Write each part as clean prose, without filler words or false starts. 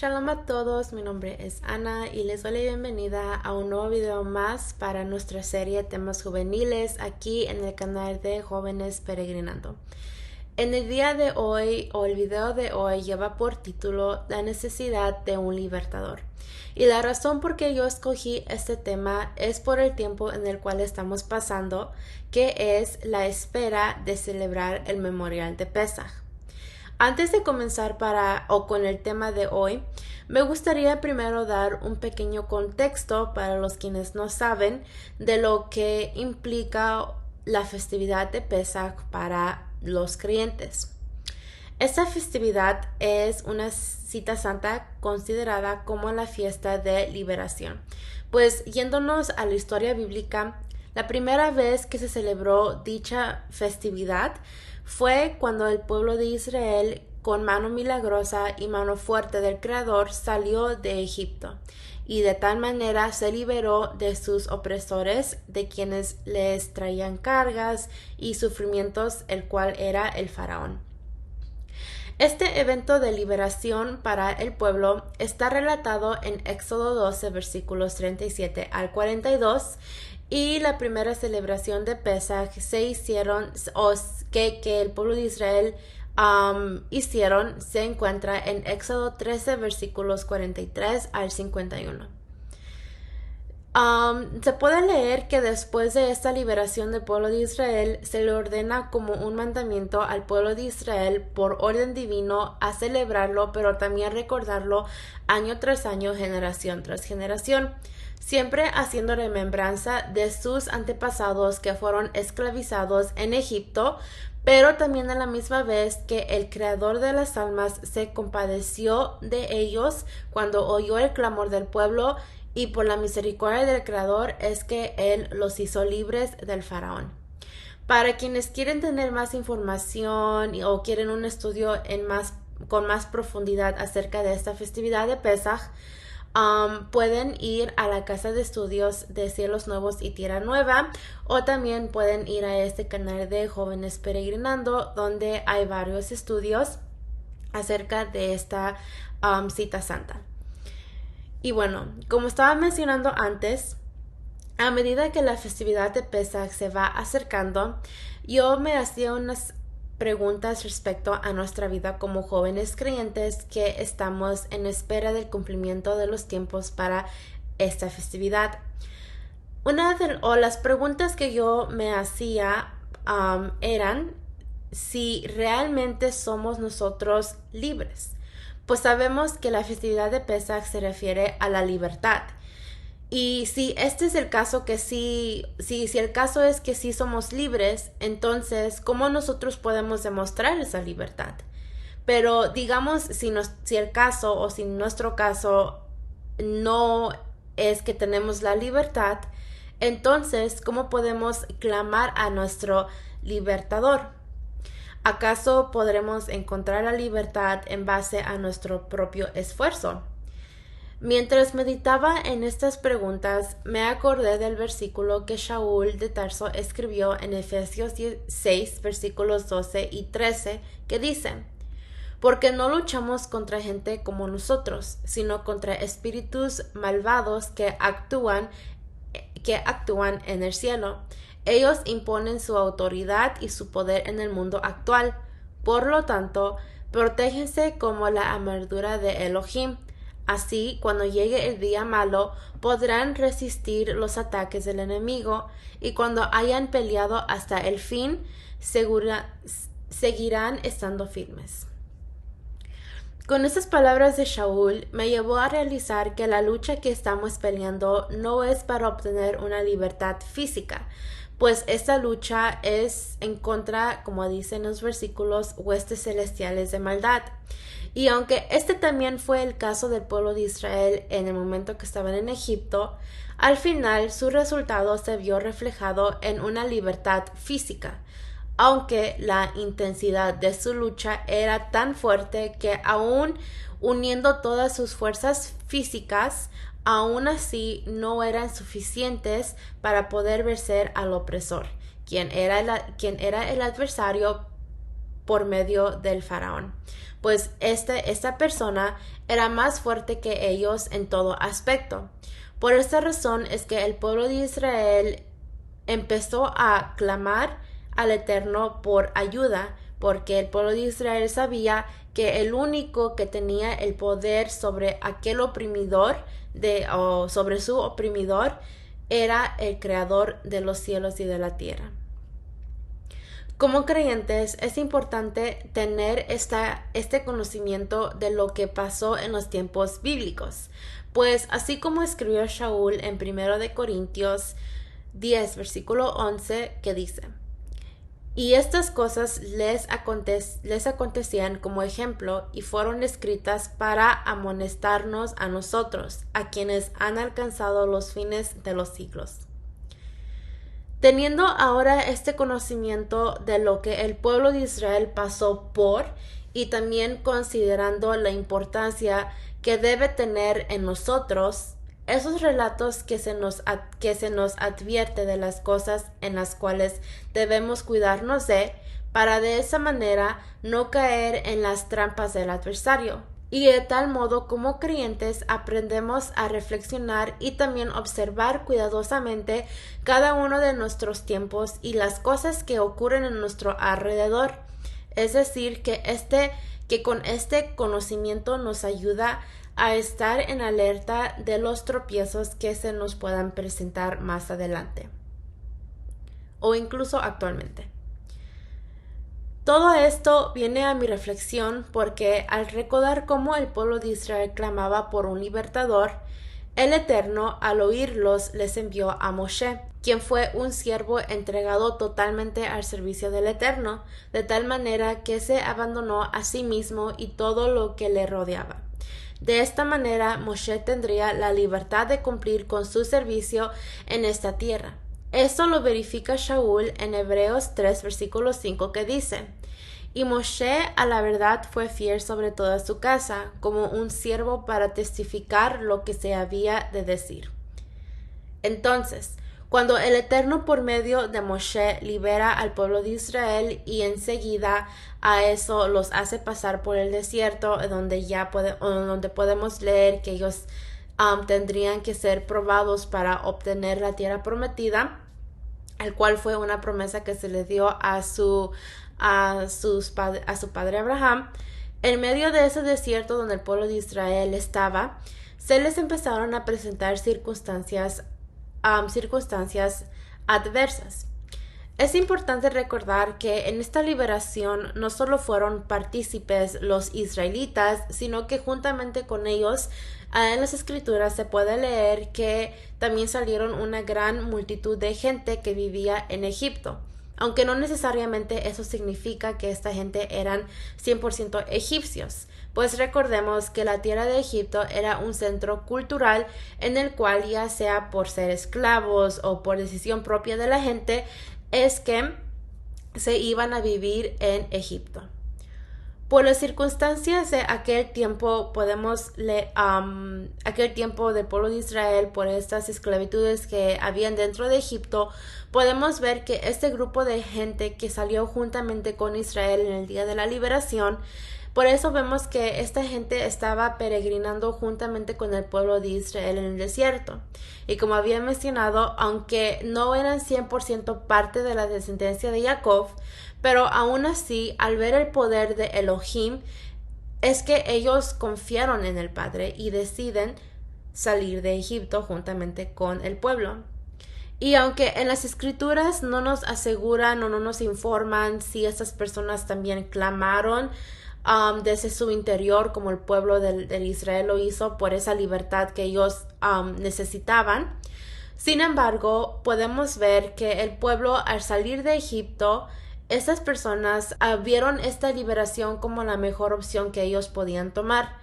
Shalom a todos, mi nombre es Ana y les doy la bienvenida a un nuevo video más para nuestra serie Temas Juveniles aquí en el canal de Jóvenes Peregrinando. En el día de hoy, o el video de hoy, lleva por título La necesidad de un libertador. Y la razón por que yo escogí este tema es por el tiempo en el cual estamos pasando, que es la espera de celebrar el Memorial de Pesaj. Antes de comenzar con el tema de hoy, me gustaría primero dar un pequeño contexto para los quienes no saben de lo que implica la festividad de Pesaj para los creyentes. Esta festividad es una cita santa considerada como la fiesta de liberación. Pues yéndonos a la historia bíblica, la primera vez que se celebró dicha festividad fue cuando el pueblo de Israel, con mano milagrosa y mano fuerte del Creador, salió de Egipto, y de tal manera se liberó de sus opresores, de quienes les traían cargas y sufrimientos, el cual era el faraón. Este evento de liberación para el pueblo está relatado en Éxodo 12, versículos 37 al 42, y la primera celebración de Pesaj que el pueblo de Israel hicieron se encuentra en Éxodo 13, versículos 43 al 51. Se puede leer que después de esta liberación del pueblo de Israel se le ordena como un mandamiento al pueblo de Israel por orden divino a celebrarlo, pero también recordarlo año tras año, generación tras generación, siempre haciendo remembranza de sus antepasados que fueron esclavizados en Egipto, pero también a la misma vez que el Creador de las almas se compadeció de ellos cuando oyó el clamor del pueblo, y por la misericordia del Creador es que Él los hizo libres del faraón. Para quienes quieren tener más información o quieren un estudio con más profundidad acerca de esta festividad de Pesaj, pueden ir a la Casa de Estudios de Cielos Nuevos y Tierra Nueva, o también pueden ir a este canal de Jóvenes Peregrinando, donde hay varios estudios acerca de esta cita santa. Y bueno, como estaba mencionando antes, a medida que la festividad de Pesaj se va acercando, yo me hacía unas preguntas respecto a nuestra vida como jóvenes creyentes que estamos en espera del cumplimiento de los tiempos para esta festividad. Las preguntas que yo me hacía eran si realmente somos nosotros libres. Pues sabemos que la festividad de Pesaj se refiere a la libertad. Y si este es el caso, si el caso es que sí somos libres, entonces, ¿cómo nosotros podemos demostrar esa libertad? Pero digamos, si nuestro caso no es que tenemos la libertad, entonces, ¿cómo podemos clamar a nuestro libertador? ¿Acaso podremos encontrar la libertad en base a nuestro propio esfuerzo? Mientras meditaba en estas preguntas, me acordé del versículo que Shaul de Tarso escribió en Efesios 6, versículos 12 y 13, que dice: porque no luchamos contra gente como nosotros, sino contra espíritus malvados que actúan en el cielo. Ellos imponen su autoridad y su poder en el mundo actual. Por lo tanto, protéjense como la armadura de Elohim. Así, cuando llegue el día malo, podrán resistir los ataques del enemigo, y cuando hayan peleado hasta el fin, seguirán estando firmes. Con estas palabras de Shaul me llevó a realizar que la lucha que estamos peleando no es para obtener una libertad física, pues esta lucha es en contra, como dicen los versículos, huestes celestiales de maldad. Y aunque este también fue el caso del pueblo de Israel en el momento que estaban en Egipto, al final su resultado se vio reflejado en una libertad física, aunque la intensidad de su lucha era tan fuerte que aún uniendo todas sus fuerzas físicas, aún así no eran suficientes para poder vencer al opresor, quien era el adversario por medio del faraón, pues esta persona era más fuerte que ellos en todo aspecto. Por esta razón es que el pueblo de Israel empezó a clamar al Eterno por ayuda, porque el pueblo de Israel sabía que el único que tenía el poder sobre aquel oprimidor o sobre su oprimidor era el creador de los cielos y de la tierra. Como creyentes es importante tener este conocimiento de lo que pasó en los tiempos bíblicos, pues así como escribió Shaul en 1 de Corintios 10, versículo 11, que dice: y estas cosas les acontecían como ejemplo y fueron escritas para amonestarnos a nosotros, a quienes han alcanzado los fines de los siglos. Teniendo ahora este conocimiento de lo que el pueblo de Israel pasó por, y también considerando la importancia que debe tener en nosotros, esos relatos que se nos advierte de las cosas en las cuales debemos cuidarnos para de esa manera no caer en las trampas del adversario. Y de tal modo como creyentes aprendemos a reflexionar y también observar cuidadosamente cada uno de nuestros tiempos y las cosas que ocurren en nuestro alrededor. Es decir, que con este conocimiento nos ayuda a estar en alerta de los tropiezos que se nos puedan presentar más adelante o incluso actualmente. Todo esto viene a mi reflexión porque al recordar cómo el pueblo de Israel clamaba por un libertador, el Eterno al oírlos les envió a Moshe, quien fue un siervo entregado totalmente al servicio del Eterno, de tal manera que se abandonó a sí mismo y todo lo que le rodeaba. De esta manera Moshe tendría la libertad de cumplir con su servicio en esta tierra. Esto lo verifica Shaul en Hebreos 3, versículo 5, que dice: y Moshe a la verdad fue fiel sobre toda su casa, como un siervo para testificar lo que se había de decir. Entonces, cuando el Eterno por medio de Moshe libera al pueblo de Israel y enseguida a eso los hace pasar por el desierto, donde podemos leer que ellos tendrían que ser probados para obtener la tierra prometida, el cual fue una promesa que se le dio a su padre Abraham. En medio de ese desierto donde el pueblo de Israel estaba, se les empezaron a presentar circunstancias adversas. Es importante recordar que en esta liberación no solo fueron partícipes los israelitas, sino que juntamente con ellos en las escrituras se puede leer que también salieron una gran multitud de gente que vivía en Egipto. Aunque no necesariamente eso significa que esta gente eran 100% egipcios, pues recordemos que la tierra de Egipto era un centro cultural en el cual, ya sea por ser esclavos o por decisión propia de la gente, es que se iban a vivir en Egipto. Por las circunstancias de aquel tiempo, aquel tiempo del pueblo de Israel, por estas esclavitudes que habían dentro de Egipto, podemos ver que este grupo de gente que salió juntamente con Israel en el día de la liberación, por eso vemos que esta gente estaba peregrinando juntamente con el pueblo de Israel en el desierto. Y como había mencionado, aunque no eran 100% parte de la descendencia de Jacob, pero aún así, al ver el poder de Elohim, es que ellos confiaron en el Padre y deciden salir de Egipto juntamente con el pueblo. Y aunque en las escrituras no nos aseguran o no nos informan si estas personas también clamaron desde su interior, como el pueblo del Israel lo hizo, por esa libertad que ellos necesitaban. Sin embargo, podemos ver que el pueblo, al salir de Egipto, estas personas vieron esta liberación como la mejor opción que ellos podían tomar,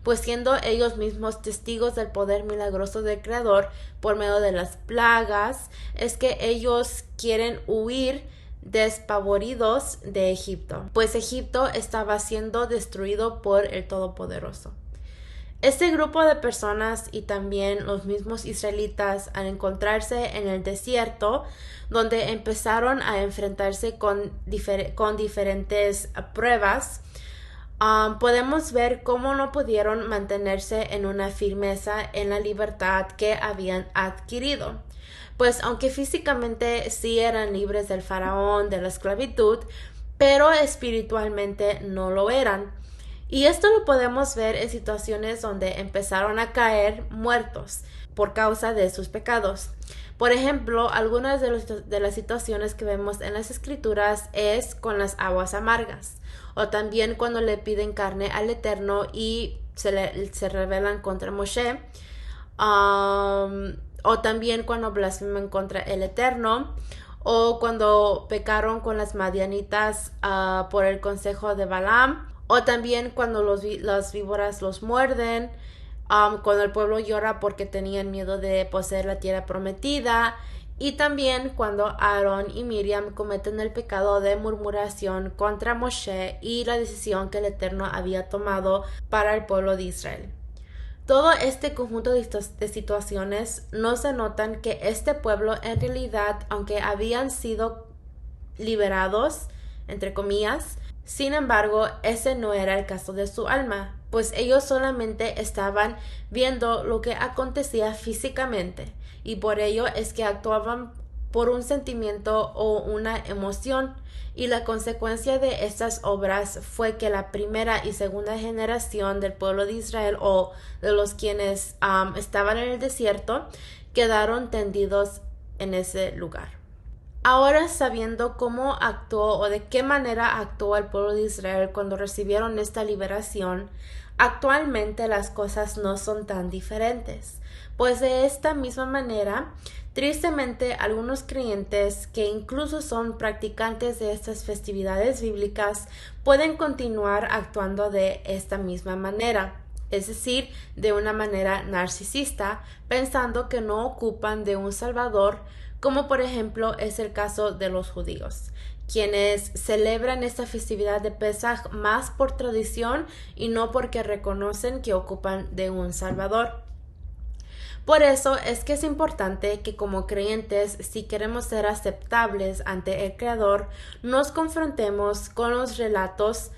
pues siendo ellos mismos testigos del poder milagroso del Creador por medio de las plagas, es que ellos quieren huir despavoridos de Egipto, pues Egipto estaba siendo destruido por el Todopoderoso. Este grupo de personas y también los mismos israelitas al encontrarse en el desierto, donde empezaron a enfrentarse con diferentes pruebas, podemos ver cómo no pudieron mantenerse en una firmeza en la libertad que habían adquirido. Pues aunque físicamente sí eran libres del faraón, de la esclavitud, pero espiritualmente no lo eran. Y esto lo podemos ver en situaciones donde empezaron a caer muertos por causa de sus pecados. Por ejemplo, algunas de las situaciones que vemos en las escrituras es con las aguas amargas, o también cuando le piden carne al Eterno y se rebelan contra Moshe, o también cuando blasfeman contra el Eterno, o cuando pecaron con las madianitas por el consejo de Balaam, o también cuando las víboras los muerden, cuando el pueblo llora porque tenían miedo de poseer la tierra prometida, y también cuando Aarón y Miriam cometen el pecado de murmuración contra Moshe y la decisión que el Eterno había tomado para el pueblo de Israel. Todo este conjunto de situaciones nos denotan que este pueblo en realidad, aunque habían sido liberados, entre comillas, sin embargo, ese no era el caso de su alma, pues ellos solamente estaban viendo lo que acontecía físicamente, y por ello es que actuaban por un sentimiento o una emoción, y la consecuencia de estas obras fue que la primera y segunda generación del pueblo de Israel, o de los quienes estaban en el desierto, quedaron tendidos en ese lugar. Ahora, sabiendo cómo actuó o de qué manera actuó el pueblo de Israel cuando recibieron esta liberación, actualmente las cosas no son tan diferentes, pues de esta misma manera, tristemente, algunos creyentes que incluso son practicantes de estas festividades bíblicas pueden continuar actuando de esta misma manera, es decir, de una manera narcisista, pensando que no ocupan de un Salvador, como por ejemplo es el caso de los judíos, quienes celebran esta festividad de Pesaj más por tradición y no porque reconocen que ocupan de un Salvador. Por eso es que es importante que como creyentes, si queremos ser aceptables ante el Creador, nos confrontemos con los relatos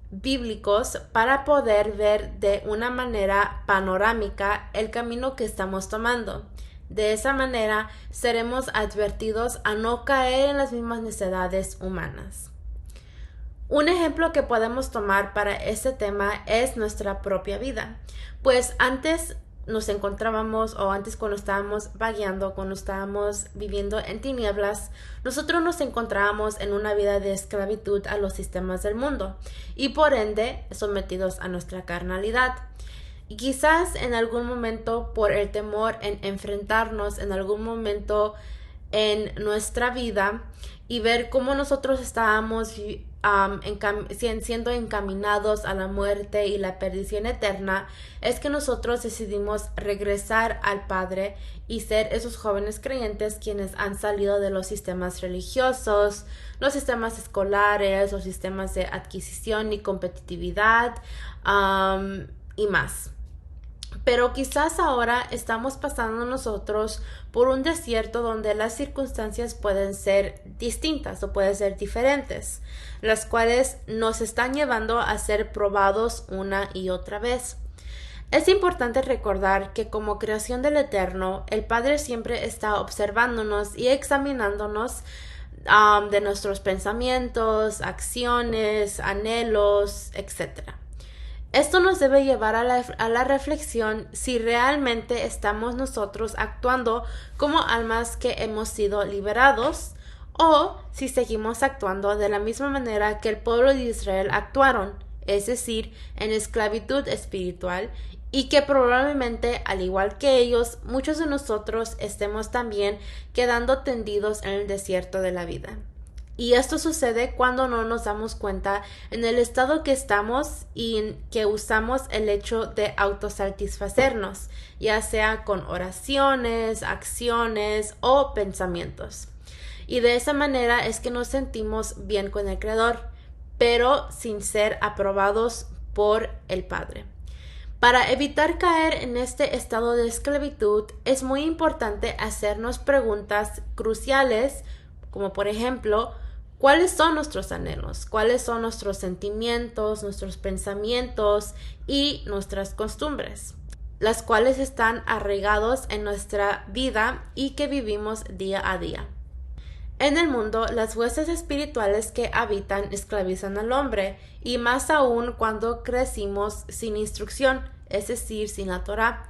bíblicos para poder ver de una manera panorámica el camino que estamos tomando. De esa manera seremos advertidos a no caer en las mismas necedades humanas. Un ejemplo que podemos tomar para este tema es nuestra propia vida, pues antes nos encontrábamos, o antes cuando estábamos vagueando, cuando estábamos viviendo en tinieblas, nosotros nos encontrábamos en una vida de esclavitud a los sistemas del mundo y por ende sometidos a nuestra carnalidad. Y quizás en algún momento, por el temor en enfrentarnos en algún momento en nuestra vida y ver cómo nosotros estábamos siendo encaminados a la muerte y la perdición eterna, es que nosotros decidimos regresar al Padre y ser esos jóvenes creyentes quienes han salido de los sistemas religiosos, los sistemas escolares, los sistemas de adquisición y competitividad, y más. Pero quizás ahora estamos pasando nosotros por un desierto donde las circunstancias pueden ser distintas o pueden ser diferentes, las cuales nos están llevando a ser probados una y otra vez. Es importante recordar que como creación del Eterno, el Padre siempre está observándonos y examinándonos de nuestros pensamientos, acciones, anhelos, etc. Esto nos debe llevar a la reflexión si realmente estamos nosotros actuando como almas que hemos sido liberados o si seguimos actuando de la misma manera que el pueblo de Israel actuaron, es decir, en esclavitud espiritual, y que probablemente, al igual que ellos, muchos de nosotros estemos también quedando tendidos en el desierto de la vida. Y esto sucede cuando no nos damos cuenta en el estado que estamos y que usamos el hecho de autosatisfacernos, ya sea con oraciones, acciones o pensamientos. Y de esa manera es que nos sentimos bien con el Creador, pero sin ser aprobados por el Padre. Para evitar caer en este estado de esclavitud, es muy importante hacernos preguntas cruciales, como por ejemplo, ¿cuáles son nuestros anhelos? ¿Cuáles son nuestros sentimientos, nuestros pensamientos y nuestras costumbres? Las cuales están arraigados en nuestra vida y que vivimos día a día. En el mundo, las huestes espirituales que habitan esclavizan al hombre, y más aún cuando crecimos sin instrucción, es decir, sin la Torá.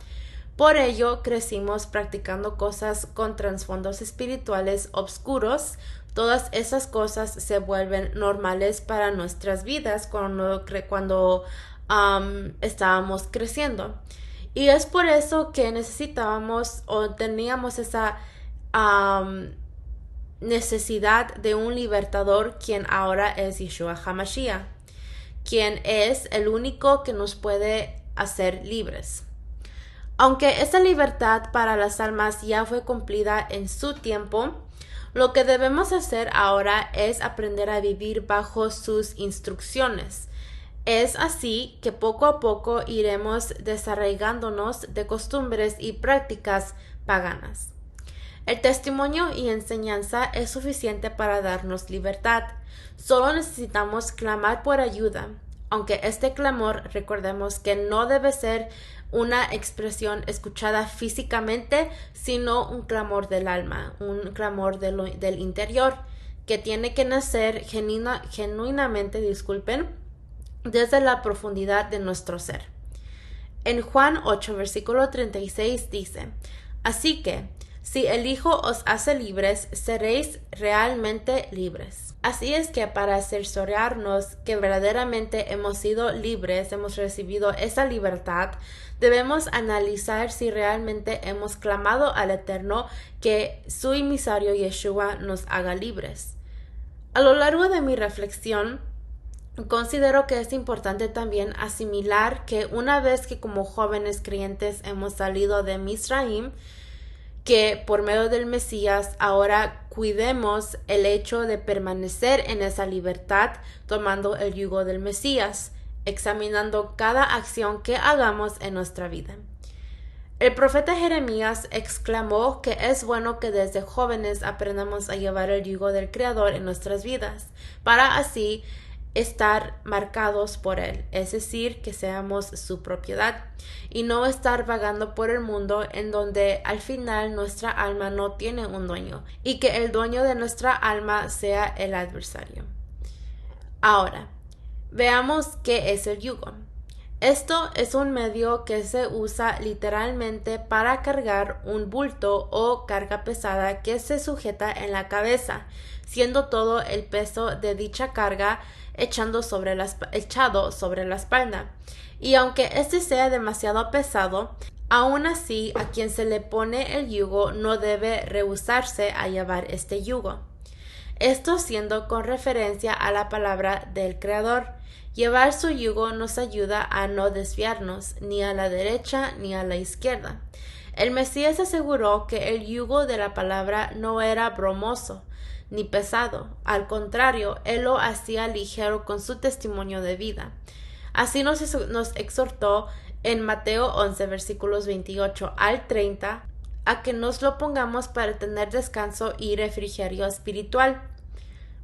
Por ello, crecimos practicando cosas con trasfondos espirituales obscuros. Todas esas cosas se vuelven normales para nuestras vidas cuando estábamos creciendo. Y es por eso que necesitábamos o teníamos esa necesidad de un libertador, quien ahora es Yeshua HaMashiach, quien es el único que nos puede hacer libres. Aunque esa libertad para las almas ya fue cumplida en su tiempo, lo que debemos hacer ahora es aprender a vivir bajo sus instrucciones. Es así que poco a poco iremos desarraigándonos de costumbres y prácticas paganas. El testimonio y enseñanza es suficiente para darnos libertad. Solo necesitamos clamar por ayuda, aunque este clamor, recordemos que no debe ser una expresión escuchada físicamente, sino un clamor del alma, un clamor del interior, que tiene que nacer genuinamente, desde la profundidad de nuestro ser. En Juan 8, versículo 36 dice: Así que, si el Hijo os hace libres, seréis realmente libres. Así es que para cerciorarnos que verdaderamente hemos sido libres, hemos recibido esa libertad, debemos analizar si realmente hemos clamado al Eterno que su emisario Yeshua nos haga libres. A lo largo de mi reflexión, considero que es importante también asimilar que una vez que como jóvenes creyentes hemos salido de Misraim, que por medio del Mesías ahora cuidemos el hecho de permanecer en esa libertad tomando el yugo del Mesías, examinando cada acción que hagamos en nuestra vida. El profeta Jeremías exclamó que es bueno que desde jóvenes aprendamos a llevar el yugo del Creador en nuestras vidas, para así estar marcados por Él, es decir, que seamos su propiedad, y no estar vagando por el mundo en donde al final nuestra alma no tiene un dueño, y que el dueño de nuestra alma sea el adversario. Ahora, veamos qué es el yugo. Esto es un medio que se usa literalmente para cargar un bulto o carga pesada que se sujeta en la cabeza, siendo todo el peso de dicha carga echado sobre la espalda. Y aunque este sea demasiado pesado, aún así a quien se le pone el yugo no debe rehusarse a llevar este yugo. Esto siendo con referencia a la palabra del Creador. Llevar su yugo nos ayuda a no desviarnos ni a la derecha ni a la izquierda. El Mesías aseguró que el yugo de la palabra no era bromoso ni pesado. Al contrario, Él lo hacía ligero con su testimonio de vida. Así nos exhortó en Mateo 11, versículos 28 al 30, a que nos lo pongamos para tener descanso y refrigerio espiritual.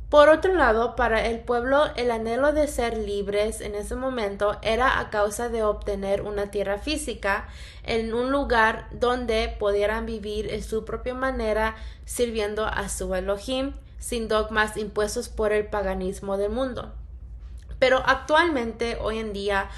Por otro lado, para el pueblo, el anhelo de ser libres en ese momento era a causa de obtener una tierra física en un lugar donde pudieran vivir en su propia manera, sirviendo a su Elohim, sin dogmas impuestos por el paganismo del mundo. Pero actualmente, hoy en día,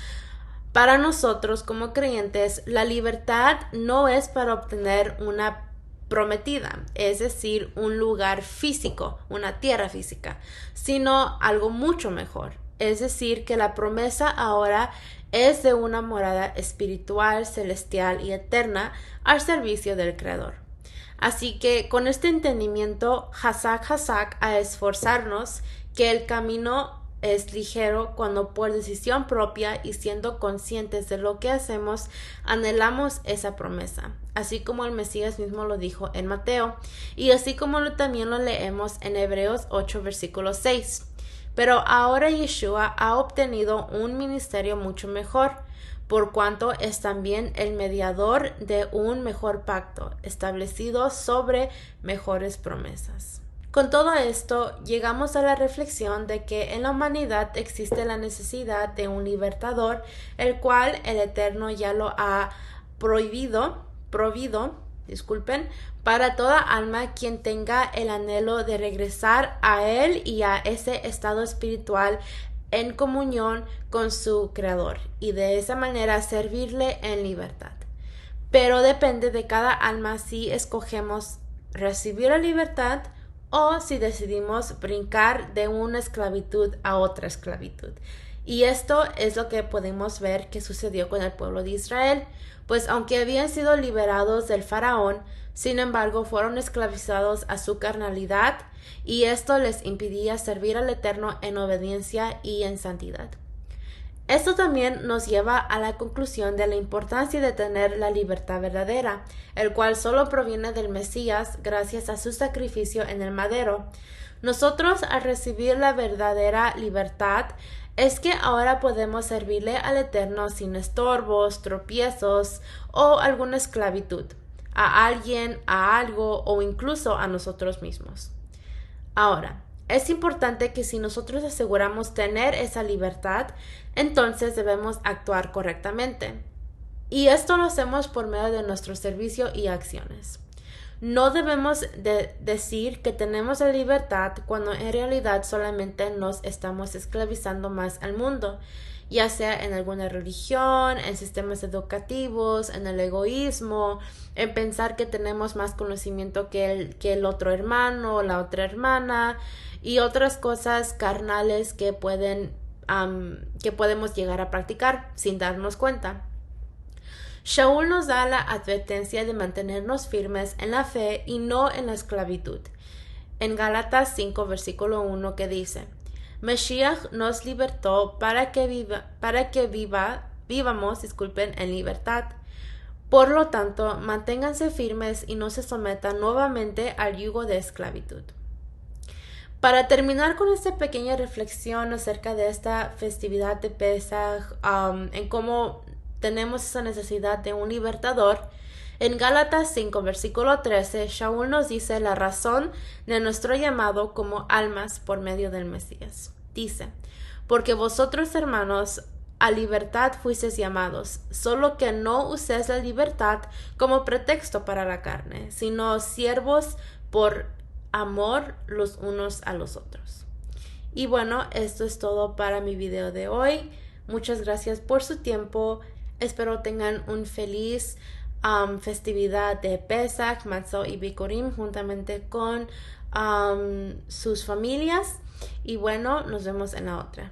para nosotros como creyentes, la libertad no es para obtener una prometida, es decir, un lugar físico, una tierra física, sino algo mucho mejor, es decir, que la promesa ahora es de una morada espiritual, celestial y eterna al servicio del Creador. Así que con este entendimiento, hazak a esforzarnos, que el camino es ligero cuando por decisión propia y siendo conscientes de lo que hacemos, anhelamos esa promesa, así como el Mesías mismo lo dijo en Mateo, y así como también lo leemos en Hebreos 8, versículo 6. Pero ahora Yeshua ha obtenido un ministerio mucho mejor, por cuanto es también el mediador de un mejor pacto, establecido sobre mejores promesas. Con todo esto, llegamos a la reflexión de que en la humanidad existe la necesidad de un libertador, el cual el Eterno ya lo ha provido, para toda alma quien tenga el anhelo de regresar a Él y a ese estado espiritual en comunión con su Creador y de esa manera servirle en libertad. Pero depende de cada alma si escogemos recibir la libertad o si decidimos brincar de una esclavitud a otra esclavitud. Y esto es lo que podemos ver que sucedió con el pueblo de Israel, pues aunque habían sido liberados del faraón, sin embargo fueron esclavizados a su carnalidad y esto les impedía servir al Eterno en obediencia y en santidad. Esto también nos lleva a la conclusión de la importancia de tener la libertad verdadera, el cual solo proviene del Mesías gracias a su sacrificio en el madero. Nosotros, al recibir la verdadera libertad, es que ahora podemos servirle al Eterno sin estorbos, tropiezos o alguna esclavitud, a alguien, a algo o incluso a nosotros mismos. Ahora, es importante que si nosotros aseguramos tener esa libertad, entonces debemos actuar correctamente. Y esto lo hacemos por medio de nuestro servicio y acciones. No debemos decir que tenemos la libertad cuando en realidad solamente nos estamos esclavizando más al mundo, ya sea en alguna religión, en sistemas educativos, en el egoísmo, en pensar que tenemos más conocimiento que el otro hermano o la otra hermana y otras cosas carnales que podemos llegar a practicar sin darnos cuenta. Shaul nos da la advertencia de mantenernos firmes en la fe y no en la esclavitud. En Gálatas 5, versículo 1, que dice: Mashiach nos libertó para que vivamos en libertad. Por lo tanto, manténganse firmes y no se sometan nuevamente al yugo de esclavitud. Para terminar con esta pequeña reflexión acerca de esta festividad de Pesaj, en cómo tenemos esa necesidad de un libertador, en Gálatas 5, versículo 13, Shaul nos dice la razón de nuestro llamado como almas por medio del Mesías. Dice: porque vosotros, hermanos, a libertad fuisteis llamados, solo que no uséis la libertad como pretexto para la carne, sino siervos por amor los unos a los otros. Y bueno, esto es todo para mi video de hoy. Muchas gracias por su tiempo. Espero tengan un feliz festividad de Pesach, Matzot y Bikurim juntamente con sus familias. Y bueno, nos vemos en la otra.